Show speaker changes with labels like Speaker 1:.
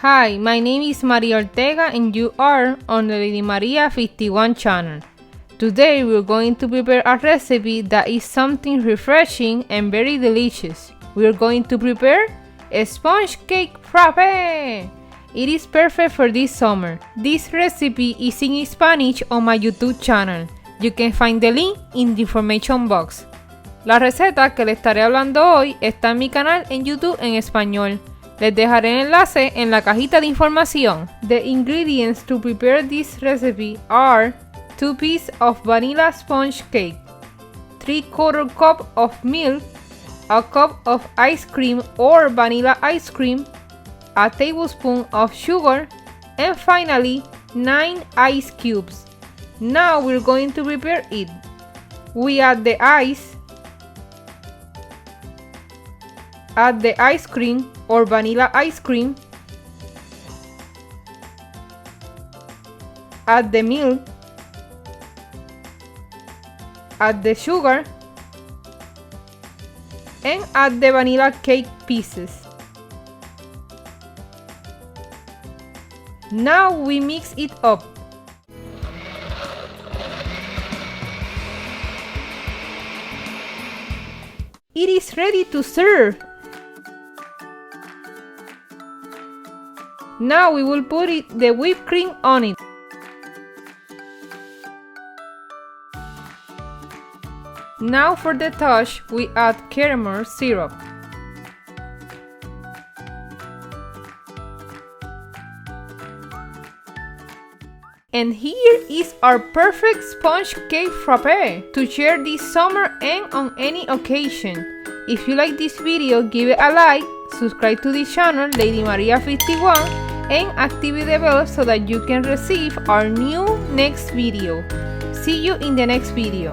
Speaker 1: Hi, my name is Maria Ortega and you are on the Lady Maria 51 channel. Today we're going to prepare a recipe that is something refreshing and very delicious. We're going to prepare a sponge cake frappe. It is perfect for this summer. This recipe is in Spanish on my YouTube channel. You can find the link in the information box. La receta que le estaré hablando hoy está en mi canal en YouTube en español. Les dejaré el enlace en la cajita de información. The ingredients to prepare this recipe are 2 pieces of vanilla sponge cake, 3/4 cup of milk, a cup of ice cream or vanilla ice cream, a tablespoon of sugar, and finally 9 ice cubes. Now we're going to prepare it. We add the ice, add the ice cream or vanilla ice cream, add the milk, add the sugar, and add the vanilla cake pieces. Now we mix it up. It is ready to serve. Now we will put the whipped cream on it. Now for the touch, we add caramel syrup. And here is our perfect sponge cake frappe to share this summer and on any occasion. If you like this video, give it a like, subscribe to this channel, Lady Maria 51, and activate the bell so that you can receive our new next video. See you in the next video.